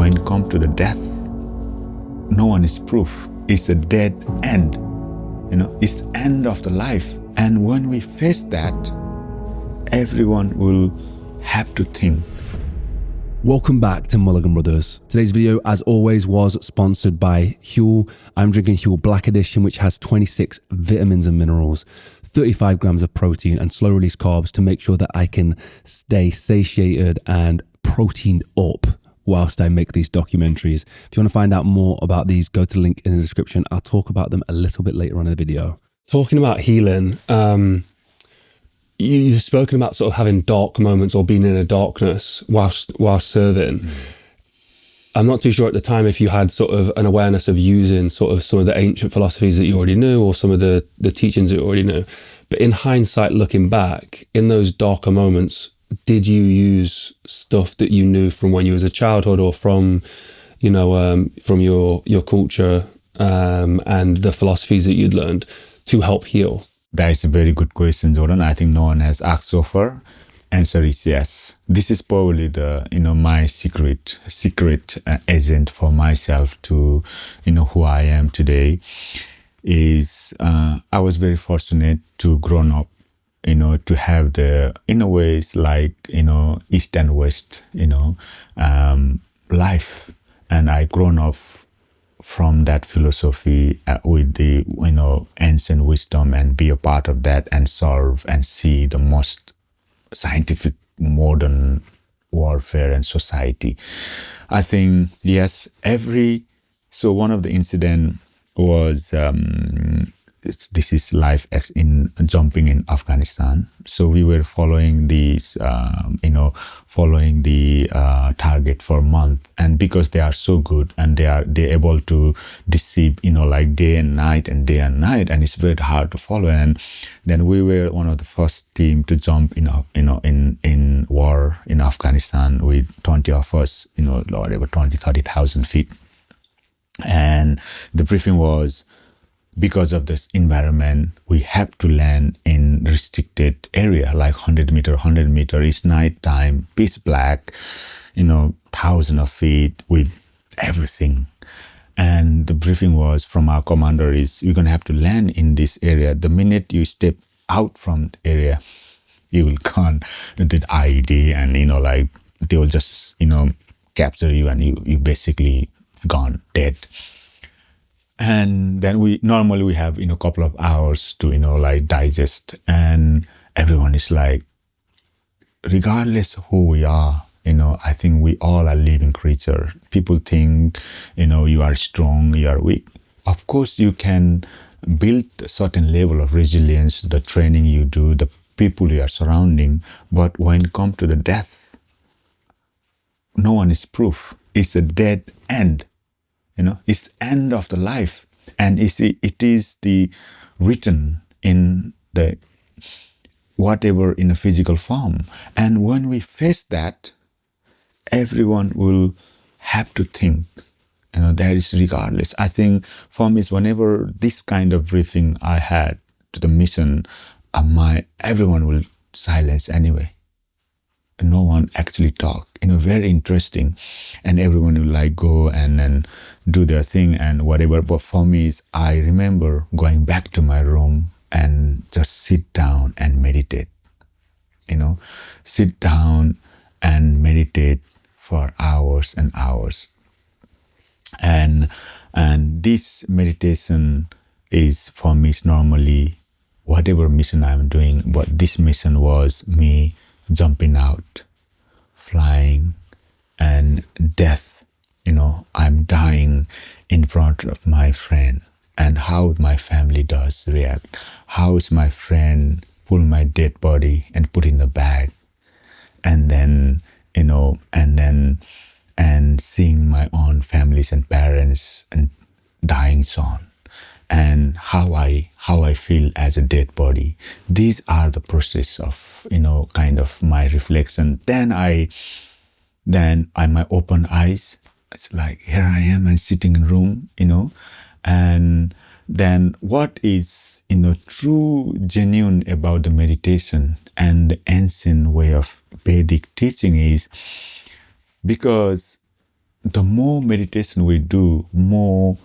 when it comes to the death, no one is proof. It's a dead end. It's end of the life. And when we face that, everyone will have to think. Welcome back to Mulligan Brothers. Today's video, as always, was sponsored by Huel. I'm drinking Huel Black Edition, which has 26 vitamins and minerals, 35 grams of protein and slow release carbs to make sure that I can stay satiated and proteined up whilst I make these documentaries. If you want to find out more about these, go to the link in the description. I'll talk about them a little bit later on in the video. Talking about healing, you've spoken about sort of having dark moments or being in a darkness whilst serving. I'm not too sure at the time if you had sort of an awareness of using sort of some of the ancient philosophies that you already knew or some of the teachings that you already knew. But in hindsight, looking back, in those darker moments, did you use stuff that you knew from when you was a childhood or from, from your culture and the philosophies that you'd learned to help heal? That is a very good question, Jordan. I think no one has asked so far. Answer is yes. This is probably the, my secret agent for myself to, who I am today is, I was very fortunate to grow up, to have the, in a ways like, East and West, life. And I grown up from that philosophy with the, ancient wisdom and be a part of that and serve and see the most scientific modern warfare and society. I think, yes, so one of the incident was, this is life in jumping in Afghanistan. So we were following these, following the target for a month. And because they are so good and they're able to deceive, like day and night, and it's very hard to follow. And then we were one of the first team to jump, in war in Afghanistan with 20 of us, whatever, 30,000 feet. And the briefing was, because of this environment, we have to land in restricted area, like 100 meter. It's night time, pitch black, thousands of feet with everything. And the briefing was from our commander is, you're going to have to land in this area. The minute you step out from the area, you will gone to the IED and, they will just, capture you and you basically gone, dead. And then we have, a couple of hours to, digest. And everyone is like, regardless of who we are, I think we all are living creatures. People think, you are strong, you are weak. Of course, you can build a certain level of resilience, the training you do, the people you are surrounding. But when it comes to the death, no one is proof. It's a dead end. It's end of the life. And it is the written in the whatever in a physical form. And when we face that, everyone will have to think, that is regardless. I think for me, whenever this kind of briefing I had to the mission, everyone will silence anyway. No one actually talk, very interesting. And everyone will go and then do their thing and whatever. But for me, I remember going back to my room and just sit down and meditate, sit down and meditate for hours and hours. And this meditation is for me, is normally whatever mission I'm doing, but this mission was me jumping out, flying, and death. I'm dying in front of my friend, and how my family does react. How is my friend pull my dead body and put in the bag, and then, and seeing my own families and parents and dying son, and how I feel as a dead body. These are the process of, kind of my reflection. Then I might open eyes. It's like, here I am and sitting in room, and then what is, true, genuine about the meditation and the ancient way of Vedic teaching is because the more meditation we do, more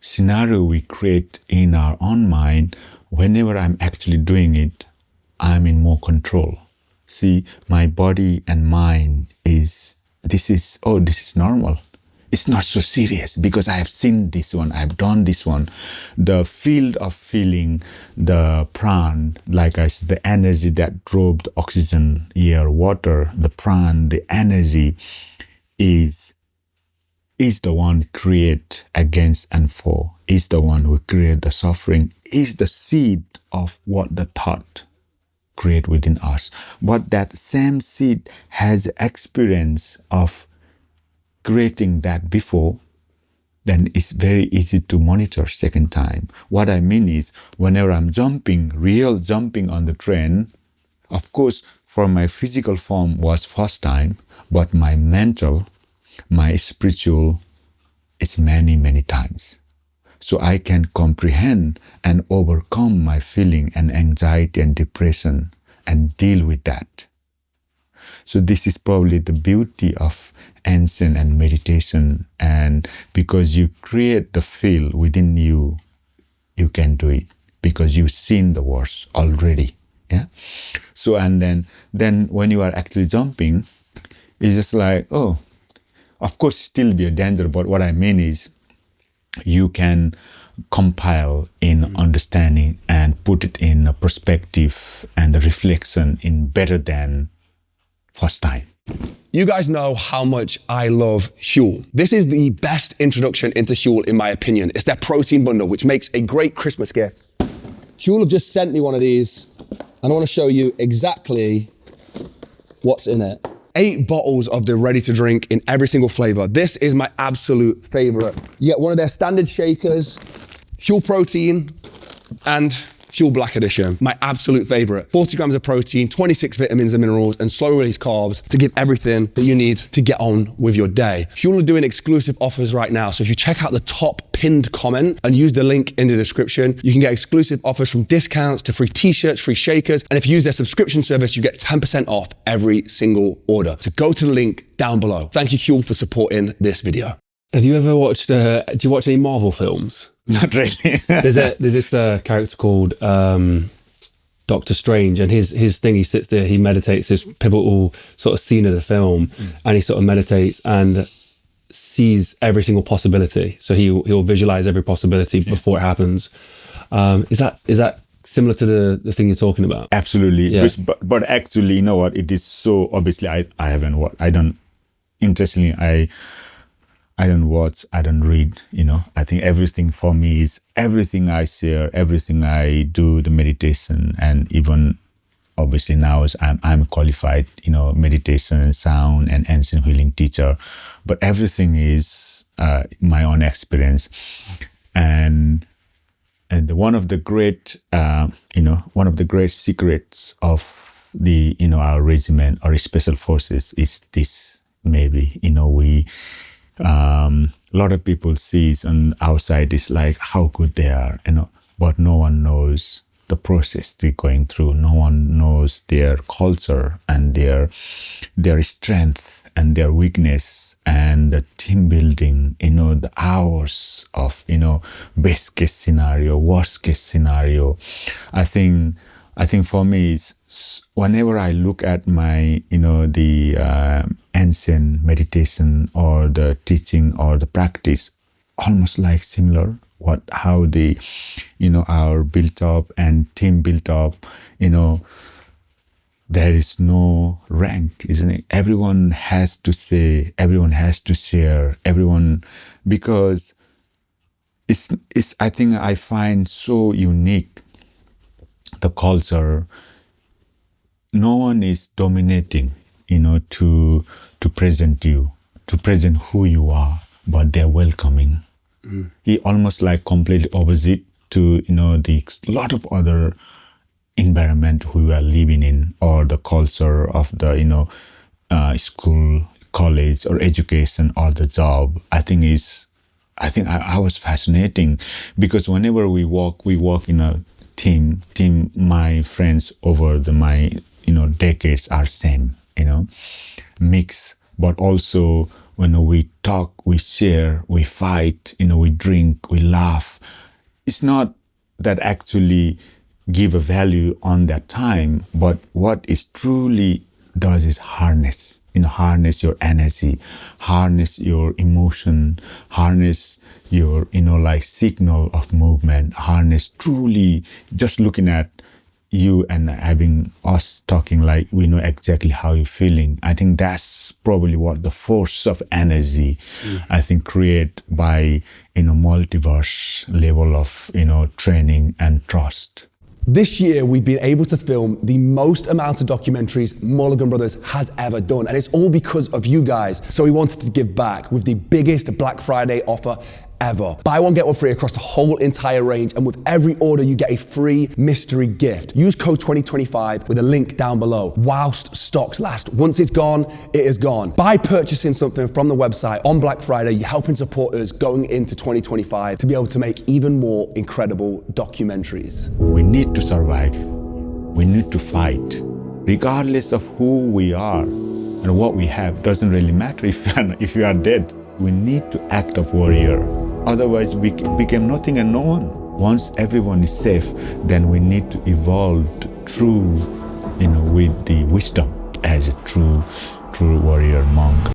scenario we create in our own mind. Whenever I'm actually doing it, I'm in more control. See, my body and mind this is normal. It's not so serious because I have seen this one, I've done this one. The field of feeling, the pran, like I said, the energy that drove the oxygen, air, water, the pran, the energy is the one create against and for, is the one who create the suffering, is the seed of what the thought create within us. But that same seed has experience of creating that before, then it's very easy to monitor second time. What I mean is, whenever I'm real jumping on the train, of course, for my physical form was first time, but my mental, my spiritual, it's many, many times. So I can comprehend and overcome my feeling and anxiety and depression and deal with that. So this is probably the beauty of ancient and meditation. And because you create the feel within you, you can do it because you've seen the words already. Yeah. So, and then when you are actually jumping, it's just like, oh, of course, still be a danger. But what I mean is, you can compile in understanding and put it in a perspective and a reflection in better than first time. You guys know how much I love Huel. This is the best introduction into Huel in my opinion. It's their protein bundle, which makes a great Christmas gift. Huel have just sent me one of these, and I want to show you exactly what's in it. 8 bottles of the ready to drink in every single flavor. This is my absolute favorite. You get one of their standard shakers, Huel protein, and Huel Black Edition, my absolute favorite. 40 grams of protein, 26 vitamins and minerals, and slow release carbs to give everything that you need to get on with your day. Huel are doing exclusive offers right now. So if you check out the top pinned comment and use the link in the description, you can get exclusive offers from discounts to free t-shirts, free shakers. And if you use their subscription service, you get 10% off every single order. So go to the link down below. Thank you, Huel, for supporting this video. Have you ever watched, do you watch any Marvel films? Not really. There's this character called Doctor Strange, and his thing, he sits there, he meditates, this pivotal sort of scene of the film, and he sort of meditates and sees every single possibility. So he'll visualize every possibility before it happens. Is that similar to the thing you're talking about? Absolutely. Yeah. But actually, you know what? It is so obviously I haven't watched. I don't. Interestingly, I don't watch, I don't read, I think everything for me is everything I share, everything I do, the meditation, and even obviously now I'm qualified, meditation and sound and ancient healing teacher, but everything is my own experience. And one of the great, one of the great secrets of the, our regiment or special forces is this, maybe, we, a lot of people sees on outside is like how good they are, but no one knows the process they're going through. No one knows their culture and their strength and their weakness and the team building, the hours of, best case scenario, worst case scenario. I think for me, it's whenever I look at my, the ancient meditation or the teaching or the practice, almost like similar, how the, our built up and team built up, there is no rank, isn't it? Everyone has to say, everyone has to share, everyone, because it's I think I find so unique the culture. No one is dominating, to present you, to present who you are, but they're welcoming. He almost like completely opposite to, the lot of other environment we were living in, or the culture of the, school, college, or education, or the job. I I was fascinating because whenever we walk in a team, my friends over my, decades are same, mix, but also when we talk, we share, we fight, we drink, we laugh. It's not that actually give a value on that time, but what it truly does is harness, harness your energy, harness your emotion, harness your, like signal of movement, harness truly just looking at you and having us talking like we know exactly how you're feeling. I think that's probably what the force of energy, I think, create by, multiverse level of, training and trust. This year, we've been able to film the most amount of documentaries Mulligan Brothers has ever done, and it's all because of you guys. So we wanted to give back with the biggest Black Friday offer ever. Buy one, get one free across the whole entire range, and with every order, you get a free mystery gift. Use code 2025 with a link down below whilst stocks last. Once it's gone, it is gone. By purchasing something from the website on Black Friday, you're helping support us going into 2025 to be able to make even more incredible documentaries. We need to survive. We need to fight. Regardless of who we are and what we have, doesn't really matter if you are dead. We need to act of warrior. Otherwise, we become nothing and no one. Once everyone is safe, then we need to evolve through, with the wisdom as a true warrior monk.